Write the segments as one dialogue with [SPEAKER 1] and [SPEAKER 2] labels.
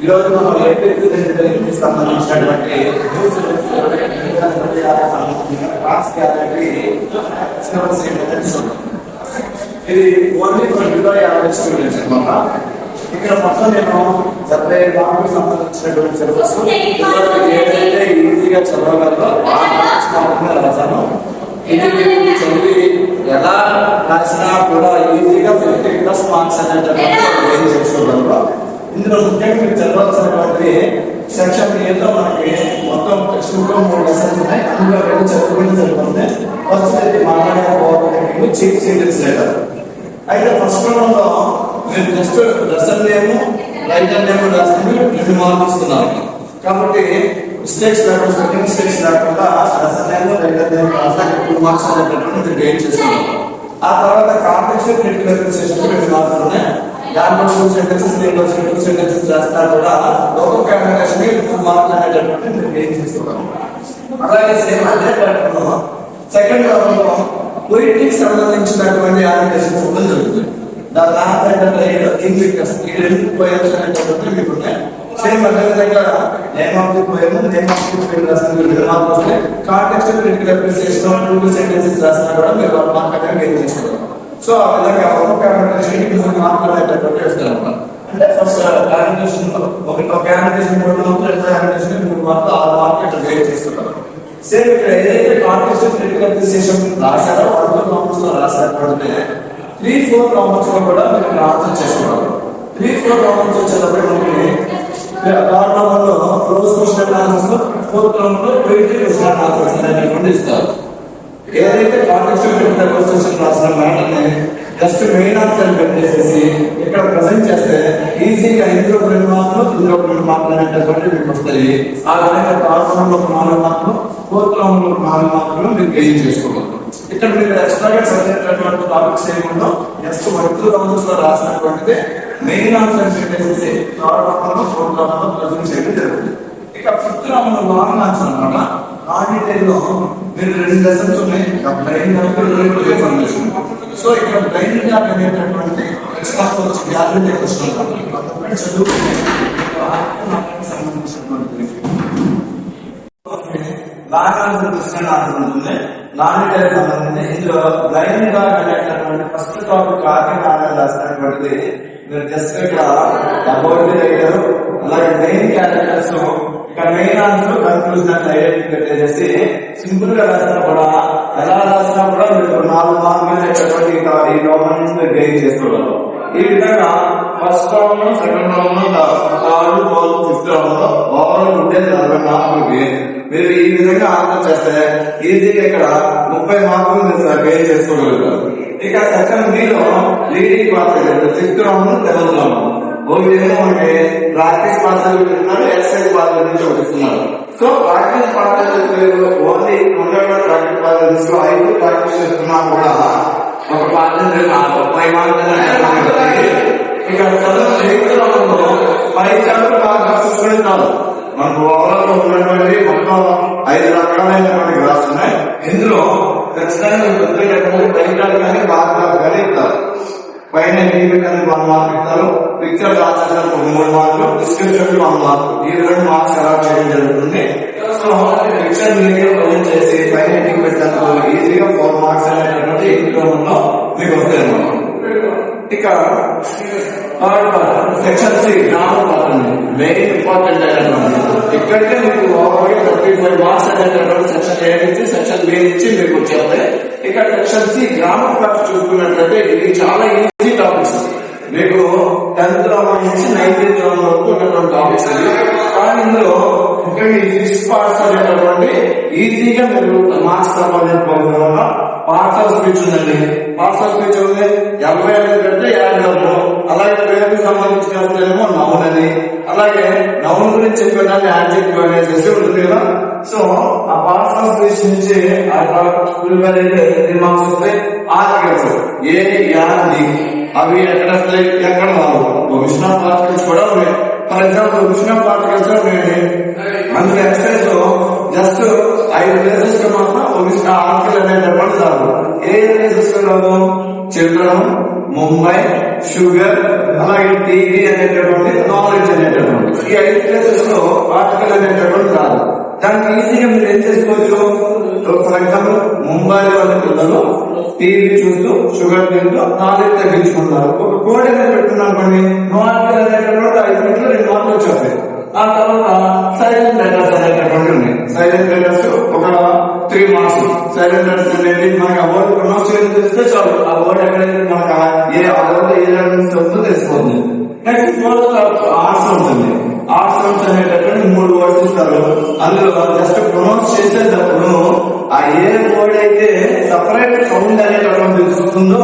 [SPEAKER 1] ఈ రోజు మనం ఏపీ సంబంధించినటువంటి ఇది only for below average students అనమాట. ఇక్కడ మొత్తం నేను 70 మార్కులకు సంబంధించినటువంటి సిలబస్ ఏదైతే ఈజీగా చదవగలరో మాత్రమే రాశాను. ఇది మీరు చదివి ఎలా రాసినా కూడా ఈజీగా 50+ మార్క్స్ అనేటువంటి చేసుకోగలరు. ఇందులో ముఖ్యంగా మీరు చదవాల్సినటువంటి సెక్షన్ ఏదో మనకి మొత్తం టెక్స్ట్ బుక్ లో 3 లెసన్స్ ఉన్నాయి. అందులో 2 చదువుకుంటే సరిపోతుంది. ఫస్ట్ అయితే మాట్లాడే చీఫ్ సెంటెన్స్ లెటర్. అయితే ఫస్ట్ లో మీరు just lesson name writer name రాసుకుని 2 మార్కులు ఇస్తున్నారు. కాబట్టి మిస్టేక్స్ లేకుండా స్పెల్లింగ్ మిస్టేక్స్ లేకుండా లెసన్ నేమ్ రైటర్ నేమ్ రాసాక 2 మార్క్స్ అనేటటువంటి గెయిన్ చేసుకున్నాం. ఆ తర్వాత కాంటెక్స్ట్ క్రిటికల్ అప్రిసియేషన్ 2 మార్కులు ఉన్నాయి. దాంట్లో 2 సెంటెన్సెస్ 2 సెంటెన్సెస్ రాస్తా కూడా ఒక్కొక్క కాంబినేషన్ 2 మార్కులు అనేటటువంటి మీరు గెయిన్ చేసుకున్నాం. అలాగే సేమ్ అదే ప్లాట్ఫామ్ సెకండ్ రౌండ్ లో పొయిటిక్స్ సంబంధించినటువంటి యానిమేషన్స్ కూడా జరుగుతుంది. సేమ్ అదేవిధంగా name of the poem name of the poem రాసిన 2 మార్కులు వస్తాయి. కాంటెక్స్ట్ క్రిటికల్ అప్రిసియేషన్ 2 సెంటెన్సెస్ రాసినా కూడా మీరు 1 మార్క్ అనేది గెయిన్ చేసుకుంటారు. సో ఆ విధంగా ఒక్కొక్క కాంబినేషన్ 3 మార్కులు అనేటటువంటి వస్తారు. అంటే ఫస్ట్ కాంబినేషన్ ఒక కాంబినేషన్ 3 మార్కులు, రెండో కాంబినేషన్ 3 మార్కులు, 6 మార్కులు ఇట్లా గెయిన్ చేసుకుంటారు. సేమ్ ఇక్కడ ఏదైతే కాంటెక్స్ట్ క్రిటికల్ అప్రిసియేషన్ రాశారో 1 కాంపౌండ్స్ లో రాశారంటే 3-4 కాంపౌండ్స్ లో కూడా మీరు ఆన్సర్ చేసుకోవాలి. 3-4 కాంపౌండ్స్ వచ్చేటప్పుడు మనకి థర్డ్ రౌండ్ లో close question answers, fourth round లో క్రిటికల్ క్వశ్చన్ ఆన్సర్స్ అనేటువంటి ఇస్తారు. ఏదైతే కాంటెక్స్ట్ క్రిటికల్ క్వశ్చన్ రాసిన మ్యాటర్ని జస్ట్ మెయిన్ ఆన్సర్ పెట్టేసేసి ఇక్కడ ప్రజెంట్ చేస్తే ఈజీగా ఇందులో 2 మార్కులు, ఇందులో 2 మార్కులు అనేటటువంటి మీకు వస్తాయి. ఆ విధంగా థర్డ్ రౌండ్ లో 4 మార్కులు, ఫోర్త్ రౌండ్ లో 4 మార్కులు మీరు గెయిన్ చేసుకోగలరు. ఇక్కడ మీరు ఎక్స్ట్రాగా చదివేటటువంటి టాపిక్స్ ఏముందో జస్ట్ 1-2 రౌండ్స్ లో రాసినటువంటిది మెయిన్ ఆన్సర్ పెట్టేసి థర్డ్ రౌండ్ లో, ఫోర్త్ రౌండ్ లో ప్రజెంట్ చేయడం జరుగుతుంది. ఇక ఫిఫ్త్ రౌండ్ లో లాంగ్ ఆన్సర్ అనమాట. ఆ డీటెయిల్ లో మీరు 2 లెసన్స్ ఉన్నాయి. Brain information. సో ఇక్కడ బ్రెయిన్ గ్యాప్ అనేటటువంటి ఎక్స్ట్రా వచ్చి గ్యారంటీ క్వశ్చన్ చదువుకునే సంబంధించినటువంటి లాంగ్ ఆన్సర్ క్వశ్చన్ ఆన్సర్ ఉంటుంది. నాన్ డీటెయిల్ సంబంధించి ఇందులో బ్రెయిన్ గ్యాప్ అనేటటువంటి ఫస్ట్ టాపిక్ ఆర్టికల్ రాసినటువంటిది మీరు జస్ట్ ఇక్కడ అబౌట్ ది రైటర్, అలాగే మెయిన్ క్యారెక్టర్స్, ఇక్కడ మెయిన్ ఆన్సర్ కన్క్లూజన్ ఐడెంటిటీ పెట్టేసి సింపుల్ గా రాసినా కూడా ఎలా రాసినా కూడా మీరు 4 మార్కులు అనేటటువంటి ఈ రౌండ్ నుంచి మీరు గెయిన్ చేసుకోగలరు. ఈ విధంగా ఫస్ట్ రౌండ్ లో, సెకండ్ రౌండ్ లో, థర్డ్, ఫోర్త్, ఫిఫ్త్ రౌండ్ లో ఓవరాల్ ఉండేది 40 మార్కులకి మీరు ఈ విధంగా ఆన్సర్ చేస్తే ఈజీగా ఇక్కడ 30 మార్కులు మీరు గెయిన్ చేసుకోగలుగుతారు. ఇక సెకండ్ బి లో leading part fifth round, 7th round ఓకేమో మనకి ప్రాక్టీస్ పార్సల్ ఇస్తున్నారు, ఎక్సర్సైజ్ పార్సల్ నుంచి ఇస్తున్నారు. So practice parcel only practice parcel 5 practice చేస్తున్నా కూడా ఒక పార్సల్ 30 మార్కులు. ఇక్కడ 5 చాప్టర్ బాగా చూసుకునే చాలు. మనకు ఓవరాల్ ఉన్నటువంటి మొత్తం 5 రకాలైనటువంటి గ్రాఫ్స్ ఉన్నాయి. ఇందులో ఖచ్చితంగా బయట కానీ బాగా కానీ ఇస్తారు. పైన ఇండిపెండెంట్ 1 మార్క్ ఇస్తారు, పిక్చర్ రాసేసారు 3 మార్కులు, డిస్క్రిప్షన్ 1 మార్క్, ఈ 2 మార్క్స్ అలా చేయడం జరుగుతుంది. సో పిక్చర్ మీడియా ప్రజెంట్ చేసి పైన ఇంటికి పెట్టినందుకు ఈజీగా 4 మార్క్స్ అనేటటువంటి ఇంట్లో మీకు వస్తాయి అన్నమాట. ఇక third part section C grammar part ఉంది, వెరీ ఇంపార్టెంట్ అయినటువంటి. ఇక్కడికే మీకు ఓవరాల్ 35 మార్క్స్ అనేటటువంటి సెక్షన్ ఏ నుంచి సెక్షన్ బి నుంచి మీకు వచ్చేస్తాయి. ఇక సెక్షన్ సి గ్రామర్ పార్ట్ చూసుకున్నట్లయితే ఇది చాలా ఈజీ టాపిక్స్. మీకు 10th రౌండ్ నుంచి 19th రౌండ్ వరకు ఉన్నటువంటి టాపిక్స్ అది. కానీ ఇందులో ముఖ్యంగా ఈ 6 పార్ట్స్ అనేటటువంటి ఈజీగా మీరు మార్క్స్ సంపాదించుకోవడం వల్ల పార్ట్స్ ఆఫ్ స్పీచ్ ఉందండి. పార్ట్స్ ఆఫ్ స్పీచ్ ఉంది 50 అనేది పెడితే 50. అలాగే పేరుకి సంబంధించినేమో నౌన్ అని, అలాగే నౌన్ గురించి చెప్పేదాన్ని యాడ్జెక్టివ్ అనేసి ఉంటుంది కదా. సో ఆ పార్ట్స్ ఆఫ్ స్పీచ్ నుంచి మార్క్స్ వస్తాయి. ఆర్టికల్స్ ఏ, యా, ది అవి ఎక్కడ వస్తాయి, ఎక్కడ రావు. విషన్ ఆఫ్ ఆర్టికల్స్ కూడా ఉన్నాయి. For example vision of articles అందులో ఎక్సైజ్ జస్ట్ 5 ప్లేసెస్ లో మాత్రం ఆర్టికల్ అనేటటువంటి రాదు. ఏ ప్లేసెస్ లో రాదు? చిల్డ్రన్, ముంబై, షుగర్, అలాగే టీవీ అనేటటువంటి నాలెడ్జ్ అనేటటువంటి ఈ 5 ప్లేసెస్ లో ఆర్టికల్ అనేటటువంటి రాదు. దానికి ఈజీగా మీరు ఏం చేసుకోవచ్చు, ఫర్ ఎగ్జాంపుల్ ముంబైలో ఉన్న పిల్లలు టీవీ చూస్తూ షుగర్ తింటూ నాలెడ్జ్ తగ్గించుకుంటారు. ఒక కోడ్ అనేది పెట్టుకున్నాం అనుకోండి, నో ఆర్టికల్ అనేటటువంటి 5 మినిట్లో 2 మార్కులు వచ్చేస్తాయి. ఆ తర్వాత సైలెంట్ లెటర్స్ అనేటటువంటి ఉన్నాయి. సైలెంట్ లెటర్స్ ఒక 3 మార్క్స్. సైలెంట్ లెటర్స్ అనేది మనకి ఆ వర్డ్ ప్రొనౌన్స్ చేయడం తెలిస్తే చాలు, ఆ వర్డ్ ఎక్కడైతే మనకు ఏ అదర్ ఏ వస్తుందో తెలిసిపోతుంది. నెక్స్ట్ ఆర్ట్ సౌండ్స్ అండి. ఆర్ట్ సౌండ్స్ అనేటటువంటి 3 వర్డ్స్ ఇస్తారు. అందులో జస్ట్ ప్రొనౌన్స్ చేసేటప్పుడు ఆ ఏ వర్డ్ అయితే సపరేట్ సౌండ్ అనేటటువంటి వస్తుందో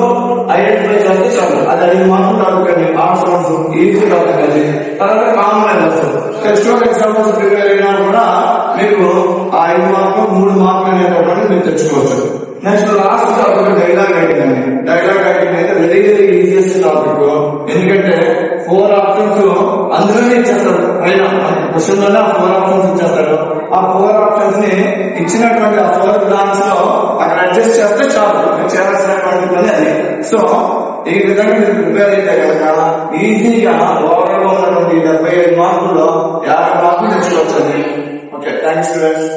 [SPEAKER 1] ఐడెంటిఫై చేస్తే చాలు, అది 5 మార్కులు topic. Art sounds easy topic అది. తర్వాత common letters test examples prepare అయినా కూడా మీకు ఆ 5 మార్కులు 3 మార్కులు అనేటటువంటి మీరు తెచ్చుకోవచ్చు. Next last topic dialogue writing అండి. డైలాగ్ రైటింగ్ అయితే వెరీ వెరీ ఈజియెస్ట్ టాపిక్. ఎందుకంటే 4 ఆప్షన్స్ అందులోనే ఇచ్చేస్తాడు. పైన క్వశ్చన్ లోనే ఆ 4 ఆప్షన్స్ ఇచ్చేస్తాడు. ఆ 4 ఆప్షన్స్ ని ఇచ్చినటువంటి ఆ 4 బ్లాంక్స్ లో అక్కడ అడ్జస్ట్ చేస్తే చాలు, మీరు చేయాల్సినటువంటి పని అది. సో ఈ విధంగా మీరు ప్రిపేర్ అయితే కనుక ఈజీగా ఓవరాల్ గా ఉన్నటువంటి 75 మార్కుల్లో 50 మార్కులు తెచ్చుకోవచ్చు. Okay, thanks students.